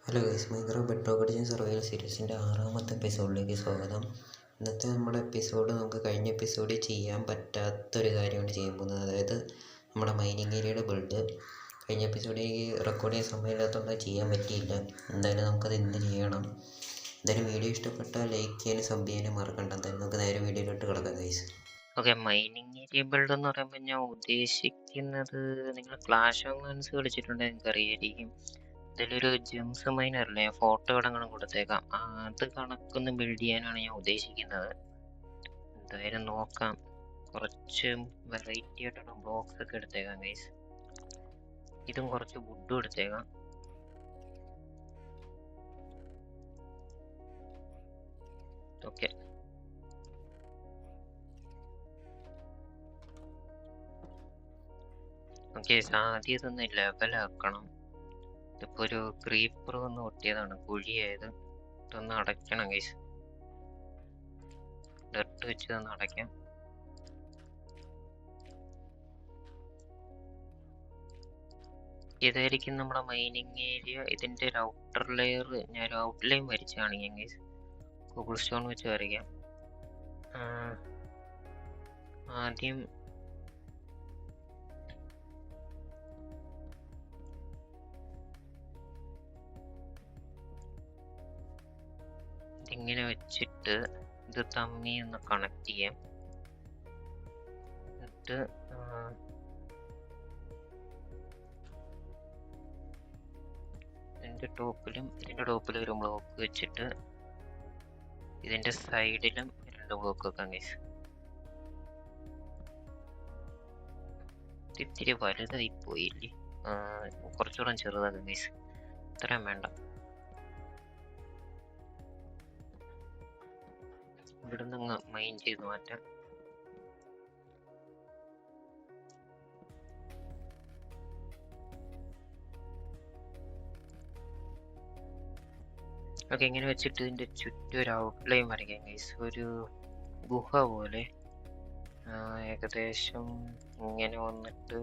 Hello guys, micro bed audition survival സീരീസിൻ്റെ 6ാമത്തെ എപ്പിസോഡിലേക്ക് സ്വാഗതം. ഇന്നത്തെ നമ്മുടെ എപ്പിസോഡ് നമുക്ക് കഴിഞ്ഞ എപ്പിസോഡിൽ ചെയ്യാൻ പറ്റാത്തൊരു കാര്യമാണ് ചെയ്യാൻ പോകുന്നത്. അതായത് നമ്മുടെ മൈനിങ് ഏരിയയുടെ ബിൽഡ് കഴിഞ്ഞ എപ്പിസോഡിൽ റെക്കോർഡ് ചെയ്യാൻ സമയമില്ലാത്തതുകൊണ്ട് ചെയ്യാൻ പറ്റിയില്ല. എന്തായാലും നമുക്കത് ഇന്ന് ചെയ്യണം. എന്തായാലും വീഡിയോ ഇഷ്ടപ്പെട്ടാൽ ലൈക്ക് ചെയ്യാനും സബ് ചെയ്യാനും മറക്കണ്ട. എന്തായാലും നമുക്ക് നേരെ വീഡിയോയിലോട്ട് കിടക്കാം guys. Okay, mining area build എന്ന് പറയുമ്പോൾ ഞാൻ ഉദ്ദേശിക്കുന്നത്, നിങ്ങൾ ക്ലാഷ് ഓഫ് ക്ലാൻസ് കളിച്ചിട്ടുണ്ടെങ്കിൽ നിങ്ങൾക്ക് അറിയായിരിക്കും. ഇതിലൊരു ജെംസ് മൈനറിലെ ഫോട്ടോ ഇടങ്ങളും കൊടുത്തേക്കാം. അത് കണക്കൊന്ന് ബിൽഡ് ചെയ്യാനാണ് ഞാൻ ഉദ്ദേശിക്കുന്നത്. എന്തായാലും നോക്കാം. കുറച്ച് വെറൈറ്റി ആയിട്ടുള്ള ബ്ലോക്സ് ഒക്കെ എടുത്തേക്കാം ഗൈസ്. ഇതും കുറച്ച് വുഡും എടുത്തേക്കാം. ഓക്കെ, ആദ്യം ഇതൊന്ന് ലെവലാക്കണം. ഇതിപ്പോൾ ഒരു ക്രീപ്പർ വന്ന് ഒട്ടിയതാണ്, കുഴിയായത്. ഇതൊന്ന് അടയ്ക്കണം ഗൈസ്. ഡർട്ട് വെച്ച് ഇതൊന്ന് അടയ്ക്കാം. ഇതായിരിക്കും നമ്മുടെ മൈനിങ് ഏരിയ. ഇതിൻ്റെ ഒരു ഔട്ടർ ലെയർ ഞാൻ ഒരു ഔട്ട്ലൈൻ വരച്ച് കാണിക്കാം ഗൈസ്. ഗൂഗിൾ സ്റ്റോൺ വെച്ച് വരയ്ക്കാം. ആദ്യം ഇതിങ്ങനെ വെച്ചിട്ട് ഇത് തമ്മി ഒന്ന് കണക്ട് ചെയ്യാം. എന്നിട്ട് ഇതിൻ്റെ ടോപ്പിലും ഒരു ബ്ലോക്ക് വെച്ചിട്ട് ഇതിൻ്റെ സൈഡിലും 2 ബ്ലോക്ക് വെക്കാം ഗൈസ്. ഇത്തിരി വലുതായി പോയില്ലേ? കുറച്ചുകൂടെ ചെറുതാക്കാം ഗൈസ്. ഇത്രയും വേണ്ട. ഇവിടുന്ന് അങ്ങ് മൈൻ ചെയ്ത് മാറ്റാം. ഓക്കെ, ഇങ്ങനെ വെച്ചിട്ട് ഇതിൻ്റെ ചുറ്റും ഒരു ഔട്ട്ലൈൻ വരയ്ക്കാം ഗൈസ്. ഒരു ഗുഹ പോലെ ഏകദേശം ഇങ്ങനെ വന്നിട്ട്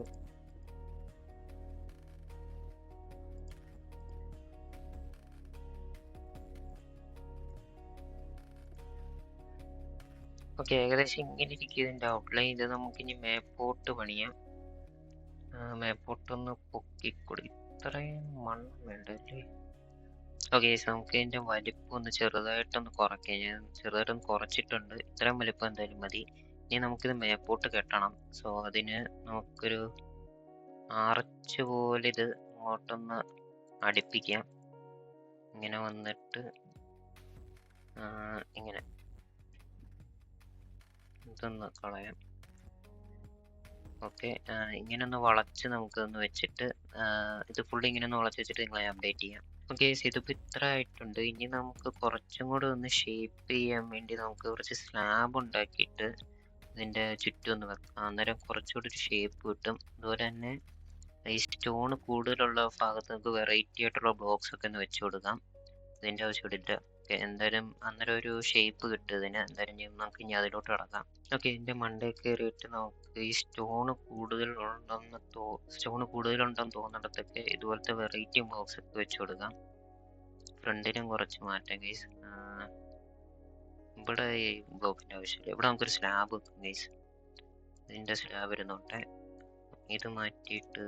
ഏകദേശം ഇങ്ങനെ ഇരിക്കും ഇതിൻ്റെ ഔട്ട്ലൈൻ. ഇത് നമുക്കിനി മേപ്പോട്ട് പണിയാം. മേപ്പോട്ടൊന്ന് പൊക്കിക്കൊടു. ഇത്രയും മണ്ണം വേണ്ടല്ലേ? ഓക്കെ, നമുക്ക് ഇതിൻ്റെ വലിപ്പം ഒന്ന് ചെറുതായിട്ടൊന്ന് കുറയ്ക്കാം. ഞാൻ ചെറുതായിട്ടൊന്ന് കുറച്ചിട്ടുണ്ട്. ഇത്രയും വലിപ്പം എന്തായാലും മതി. ഇനി നമുക്കിത് മേപ്പോട്ട് കെട്ടണം. സോ അതിന് നമുക്കൊരു ആർച്ച് പോലെ ഇത് ഇങ്ങോട്ടൊന്ന് അടുപ്പിക്കാം. ഇങ്ങനെ വന്നിട്ട് ഇങ്ങനെ ഇതൊന്ന് കളയാം. ഓക്കെ, ഇങ്ങനെ ഒന്ന് വളച്ച് നമുക്കൊന്ന് വെച്ചിട്ട് ഇത് ഫുള്ള് ഇങ്ങനെ ഒന്ന് വളച്ച് വെച്ചിട്ട് നിങ്ങളെ അപ്ഡേറ്റ് ചെയ്യാം. ഓക്കെ, ഇതിപ്പോൾ ഇത്ര ആയിട്ടുണ്ട്. ഇനി നമുക്ക് കുറച്ചും കൂടെ ഒന്ന് ഷേപ്പ് ചെയ്യാൻ വേണ്ടി നമുക്ക് കുറച്ച് സ്ലാബ് ഉണ്ടാക്കിയിട്ട് ഇതിൻ്റെ ചുറ്റും ഒന്ന് വെക്കാം. അന്നേരം കുറച്ചുകൂടി ഒരു ഷേപ്പ് കിട്ടും. അതുപോലെ തന്നെ ഈ സ്റ്റോൺ കൂടുതലുള്ള ഭാഗത്ത് നമുക്ക് വെറൈറ്റി ആയിട്ടുള്ള ബ്ലോക്സ് ഒക്കെ ഒന്ന് വെച്ച് കൊടുക്കാം. ഇതിൻ്റെ ആവശ്യമില്ല. ഓക്കെ, എന്തായാലും അന്നേരം ഒരു ഷേപ്പ് കിട്ടും ഇതിന്. എന്തായാലും നമുക്ക് ഇനി അതിലോട്ട് കിടക്കാം. ഓക്കെ, ഇതിൻ്റെ മണ്ടേ കയറിയിട്ട് നമുക്ക് ഈ സ്റ്റോൺ കൂടുതലുണ്ടെന്ന് തോന്നുന്നിടത്തൊക്കെ ഇതുപോലത്തെ വെറൈറ്റി ബ്ലോക്സ് ഒക്കെ വെച്ച് കൊടുക്കാം. ഫ്രണ്ടിലും കുറച്ച് മാറ്റാം ഗൈസ്. ഇവിടെ ഈ ബ്ലോക്കിൻ്റെ ആവശ്യമില്ല. ഇവിടെ നമുക്കൊരു സ്ലാബ് വെക്കാം ഗൈസ്. ഇതിൻ്റെ സ്ലാബ് ഇരുന്നോട്ടെ. ഇത് മാറ്റിയിട്ട്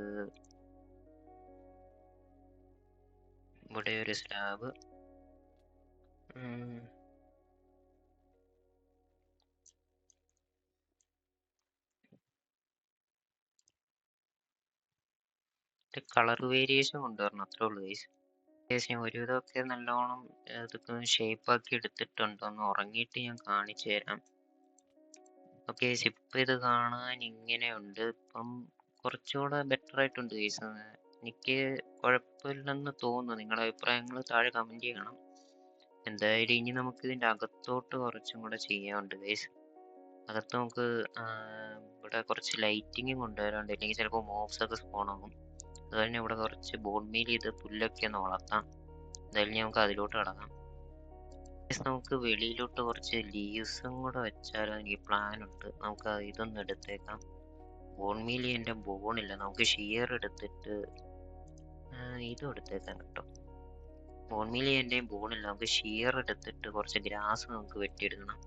ഇവിടെ ഒരു സ്ലാബ്. കളർ വേരിയേഷൻ കൊണ്ടുവരണം, അത്രേ ഉള്ളൂ ഗൈസ്. ഞാൻ ഒരുവിധമൊക്കെ നല്ലോണം ഇതൊക്കെ ഷേപ്പാക്കി എടുത്തിട്ടുണ്ട്. ഒന്ന് ഉറങ്ങിയിട്ട് ഞാൻ കാണിച്ചു തരാം. ഓക്കെ, ഇപ്പം ഇത് കാണാൻ ഇങ്ങനെയുണ്ട്. ഇപ്പം കുറച്ചുകൂടെ ബെറ്റർ ആയിട്ടുണ്ട് ഗൈസ്. എനിക്ക് കുഴപ്പമില്ലെന്ന് തോന്നുന്നു. നിങ്ങളുടെ അഭിപ്രായങ്ങൾ താഴെ കമൻറ്റ് ചെയ്യണം. എന്തായാലും ഇനി നമുക്ക് ഇതിൻ്റെ അകത്തോട്ട് കുറച്ചും കൂടെ ചെയ്യാനുണ്ട് ഗൈസ്. അകത്ത് നമുക്ക് ഇവിടെ കുറച്ച് ലൈറ്റിങ്ങും കൊണ്ടുവരാനുണ്ട്. അല്ലെങ്കിൽ ചിലപ്പോൾ മോബ്സ് ഒക്കെ സ്പോൺ ആകും. അതുപോലെ തന്നെ ഇവിടെ കുറച്ച് ബോൺ മീൽ ചെയ്ത് പുല്ലൊക്കെ ഒന്ന് വളർത്താം. എന്തായാലും നമുക്ക് അതിലോട്ട് കിടക്കാം. നമുക്ക് വെളിയിലോട്ട് കുറച്ച് ലീവ്സും കൂടെ വെച്ചാൽ എനിക്ക് പ്ലാൻ ഉണ്ട്. നമുക്ക് ഇതൊന്ന് എടുത്തേക്കാം. ബോൺ മീൽ എൻ്റെ ബോണില്ല. നമുക്ക് ഷിയർ എടുത്തിട്ട് ഇതും എടുത്തേക്കാം കേട്ടോ. ബോൺ മീൽ എൻ്റെയും ബോണില്ല. നമുക്ക് ഷീർ എടുത്തിട്ട് കുറച്ച് ഗ്രാസ് നമുക്ക് വെട്ടിയെടുക്കണം.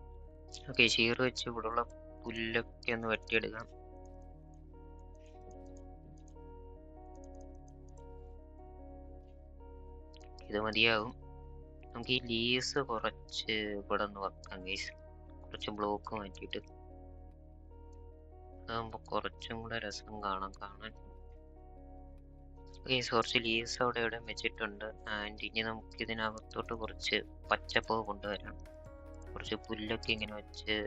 ഓക്കെ, ഷീർ വെച്ച് ഇവിടെയുള്ള പുല്ലൊക്കെ ഒന്ന് വെട്ടിയെടുക്കാം. ഇത് മതിയാകും. നമുക്ക് ഈ ലീവ്സ് കുറച്ച് ഇവിടെ ഒന്ന് വെക്കാം ഗൈസ്. കുറച്ച് ബ്ലോക്ക് മാറ്റിയിട്ട് അതാകുമ്പോൾ കുറച്ചും കൂടെ രസം കാണാൻ. ഗൈസ് കുറച്ച് ലീവ്സ് അവിടെ ഇവിടെ വെച്ചിട്ടുണ്ട്. ആൻഡ് ഇനി നമുക്ക് ഇതിനകത്തോട്ട് കുറച്ച് പച്ചപ്പ് കൊണ്ടുവരാം. കുറച്ച് പുല്ലൊക്കെ ഇങ്ങനെ വെച്ച്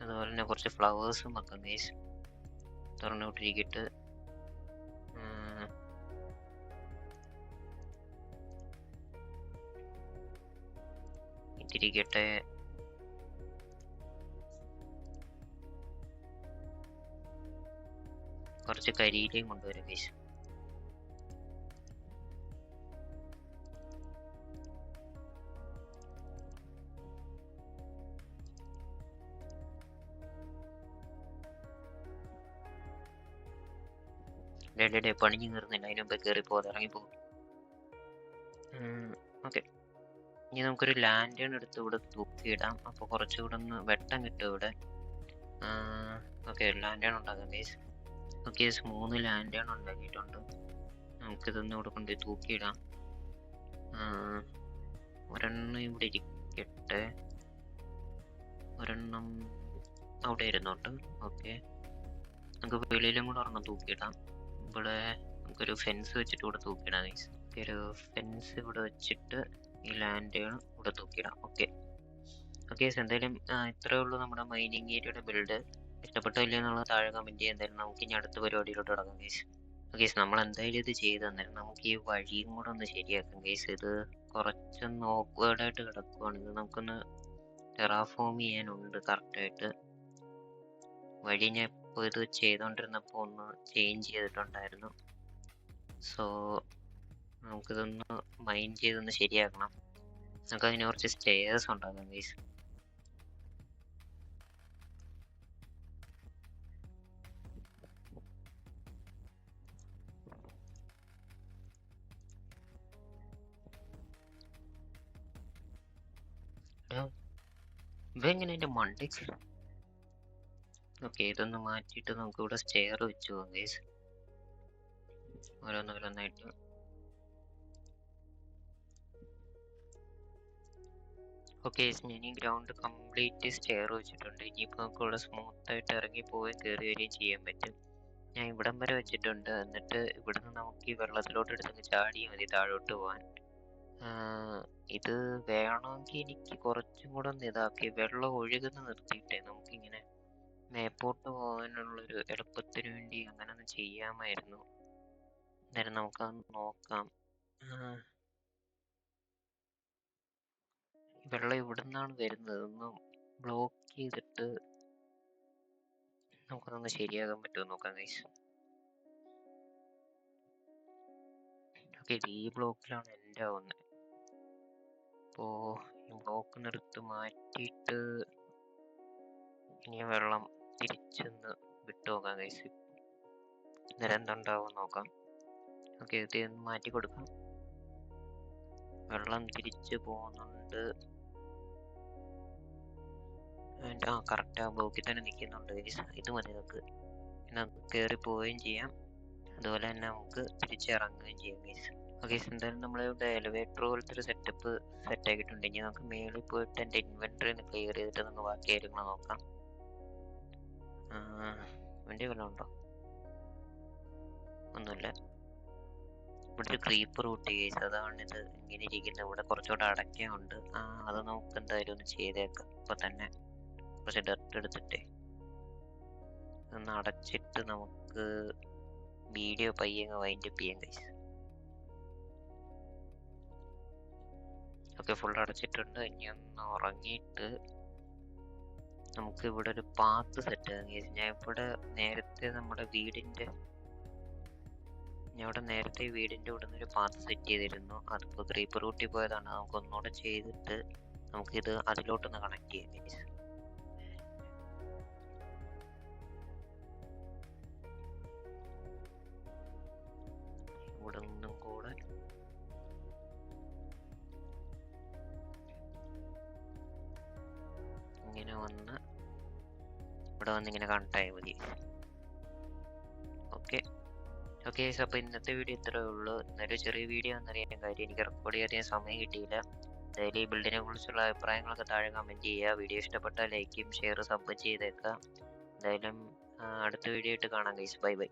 അതുപോലെ തന്നെ കുറച്ച് ഫ്ലവേഴ്സും വെക്കാം ഗൈസ്. തുറന്നുവിട്ടിരിക്കട്ട് ഇട്ടിരിക്കട്ടെ. കുറച്ച് കരിയിലയും കൊണ്ടുവരാം ഗൈസ്. പണിഞ്ഞു കയറുന്നില്ല, അതിന് മുമ്പ് കയറി പോകാതെ ഇറങ്ങിപ്പോകും. ഓക്കെ, ഇനി നമുക്കൊരു ലാൻഡേൺ എടുത്ത് ഇവിടെ തൂക്കിയിടാം. അപ്പോൾ കുറച്ചുകൂടെ ഒന്ന് വെട്ടം കിട്ടും ഇവിടെ. ഓക്കെ, ലാൻഡേൺ ഉണ്ടാക്കാം ഗൈസ്. ഓക്കെ, 3 ലാൻഡേൺ ഉണ്ടാക്കിയിട്ടുണ്ട്. നമുക്കിതൊന്നും ഇവിടെ കൊണ്ട് തൂക്കിയിടാം. ഒരെണ്ണം ഇവിടെ ഇരിക്കട്ടെ, ഒരെണ്ണം അവിടെ ഇരുന്നോട്ട്. ഓക്കെ, നമുക്ക് വെളിയിലും കൂടെ ഒരെണ്ണം തൂക്കിയിടാം. ഇവിടെ നമുക്കൊരു ഫെൻസ് വെച്ചിട്ട് ഇവിടെ തൂക്കിയിടാം ഗൈസ്. ഒരു ഫെൻസ് ഇവിടെ വെച്ചിട്ട് ഈ ലാൻഡേൺ ഇവിടെ തൂക്കിയിടാം. ഓക്കെ എന്തായാലും ഇത്രയേ ഉള്ളൂ നമ്മുടെ മൈനിങ് ഏരിയയുടെ ബിൽഡ്. ഇഷ്ടപ്പെട്ടില്ല എന്നുള്ളത് താഴെ കമൻറ്റ് ചെയ്യാൻ. എന്തായാലും നമുക്ക് ഇനി അടുത്ത പരിപാടിയിലോട്ട് കിടക്കാം ഗൈസ്. ഓക്കെ, നമ്മൾ എന്തായാലും ഇത് ചെയ്ത് തന്നാലും നമുക്ക് ഈ വഴിയും കൂടെ ഒന്ന് ശരിയാക്കാം ഗൈസ്. ഇത് കുറച്ചൊന്ന് ഓക്വേർഡായിട്ട് കിടക്കുവാണ്. ഇത് നമുക്കൊന്ന് ടെറാഫോം ചെയ്യാനുണ്ട് കറക്റ്റായിട്ട്. വഴി ഞാൻ ഇപ്പോൾ ഇത് ചെയ്തുകൊണ്ടിരുന്നപ്പോൾ ഒന്ന് ചേഞ്ച് ചെയ്തിട്ടുണ്ടായിരുന്നു. സോ നമുക്കിതൊന്ന് മൈൻഡ് ചെയ്തൊന്ന് ശരിയാക്കണം. നമുക്കതിന് കുറച്ച് സ്റ്റെയർസ് ഉണ്ടാക്കാം ഗൈസ്. ഇവെങ്ങനെ എൻ്റെ മണ്ടയ്ക്ക്. ഓക്കെ, ഇതൊന്ന് മാറ്റിയിട്ട് നമുക്ക് ഇവിടെ സ്റ്റെയർ വെച്ച് പോകാം ഗൈസ്. ഓരോന്നോരോന്നായിട്ട്. ഓക്കെ, ഞാൻ ഈ ഗ്രൗണ്ട് കംപ്ലീറ്റ് സ്റ്റെയർ വെച്ചിട്ടുണ്ട്. ഇനിയിപ്പോൾ നമുക്ക് ഇവിടെ സ്മൂത്തായിട്ട് ഇറങ്ങി പോവുകയും കയറി വരികയും ചെയ്യാൻ പറ്റും. ഞാൻ ഇവിടം വരെ വെച്ചിട്ടുണ്ട്. എന്നിട്ട് ഇവിടുന്ന് നമുക്ക് ഈ വെള്ളത്തിലോട്ട് എടുത്തങ്ങ് ചാടിയാൽ മതി താഴോട്ട് പോകാൻ. ഇത് വേണമെങ്കിൽ എനിക്ക് കുറച്ചും കൂടെ ഒന്ന് ഇതാക്കി വെള്ളം ഒഴുകുന്ന നിർത്തിയിട്ടേ നമുക്കിങ്ങനെ മേപ്പോട്ട് പോകാനുള്ളൊരു എളുപ്പത്തിന് വേണ്ടി അങ്ങനെ ഒന്ന് ചെയ്യാമായിരുന്നു. എന്തായാലും നമുക്കത് നോക്കാം. വെള്ളം ഇവിടെ നിന്നാണ് വരുന്നത്. ഒന്ന് ബ്ലോക്ക് ചെയ്തിട്ട് നമുക്കതൊന്ന് ശരിയാക്കാൻ പറ്റുമോ നോക്കാം ഗൈസ്. ഓക്കെ, ഈ ബ്ലോക്കിലാണ് എൻ്റെ ആവുന്നത്. അപ്പോൾ ഈ ബ്ലോക്ക് നിർത്ത് മാറ്റിയിട്ട് ഇനി വെള്ളം തിരിച്ചൊന്ന് വിട്ടു നോക്കാം ഗൈസ്. അന്നേരം എന്തുണ്ടാവും നോക്കാം. ഓക്കെ, ഇത് മാറ്റി കൊടുക്കാം. വെള്ളം തിരിച്ച് പോകുന്നുണ്ട്. കറക്റ്റ് ആ ബ്ലോക്കിൽ തന്നെ നിൽക്കുന്നുണ്ട് ഗൈസ്. ഇത് മതി നമുക്ക്. പിന്നെ കയറി പോവുകയും ചെയ്യാം, അതുപോലെ തന്നെ നമുക്ക് തിരിച്ചിറങ്ങുകയും ചെയ്യാം ഗൈസ്. ഓക്കെ, എന്തായാലും നമ്മളിവിടെ എലിവേറ്റർ പോലത്തെ ഒരു സെറ്റപ്പ് സെറ്റ് ആക്കിയിട്ടുണ്ട്. ഇനി നമുക്ക് മേളിൽ പോയിട്ട് എൻ്റെ ഇൻവെൻറ്ററി ഒന്ന് ക്ലിയർ ചെയ്തിട്ട് നമുക്ക് ബാക്കി കാര്യങ്ങൾ നോക്കാം. വണ്ടി വല്ലതും ഉണ്ടോ? ഒന്നുമില്ല. ഇവിടെ ഒരു ക്രീപ്പർ കൂട്ടി ഗൈസ്, അതാണ് ഇത് ഇങ്ങനെ ഇരിക്കുന്നത്. ഇവിടെ കുറച്ചുകൂടെ അടയ്ക്കാനുണ്ട്. അത് നമുക്ക് എന്തായാലും ഒന്ന് ചെയ്തേക്കാം. ഇപ്പം തന്നെ കുറച്ച് ഡർട്ട് എടുത്തിട്ടേ ഒന്ന് അടച്ചിട്ട് നമുക്ക് വീഡിയോ പയ്യങ്ങ് വൈൻഡപ്പ് ചെയ്യാം ഗൈസ്. ഓക്കെ, ഫുൾ അടച്ചിട്ടുണ്ട്. ഇനി ഒന്ന് ഉറങ്ങിയിട്ട് നമുക്ക് ഇവിടെ ഒരു പാത്ത് സെറ്റ് ആകാം ഗൈസ്. ഞാൻ ഇവിടെ നേരത്തെ വീടിൻ്റെ ഇവിടെ നിന്നൊരു പാത്ത് സെറ്റ് ചെയ്തിരുന്നു. അതിപ്പോൾ ക്രീപ്പർ കൂട്ടി പോയതാണ്. നമുക്ക് ഒന്നുകൂടെ ചെയ്തിട്ട് നമുക്കിത് അതിലോട്ടൊന്ന് കണക്ട് ചെയ്യാം ഗൈസ്. വന്ന് ഇവിടെ വന്ന് ഇങ്ങനെ കണക്ട് ആയാൽ മതി. ഓക്കെ ഓക്കെ ഗൈസ്, അപ്പോൾ ഇന്നത്തെ വീഡിയോ ഇത്രയേ ഉള്ളൂ. ഇന്നൊരു ചെറിയ വീഡിയോ എന്നറിയാൻ കാര്യം എനിക്ക് റെക്കോർഡ് ചെയ്യാൻ സമയം കിട്ടിയില്ല. എന്തായാലും ഈ ബിൽഡിനെ കുറിച്ചുള്ള അഭിപ്രായങ്ങളൊക്കെ താഴെ കമൻറ്റ് ചെയ്യുക. വീഡിയോ ഇഷ്ടപ്പെട്ടാൽ ലൈക്കും ഷെയർ സബ് ചെയ്തേക്കാം. എന്തായാലും അടുത്ത വീഡിയോ ആയിട്ട് കാണാം ഗൈസ്. Bye bye.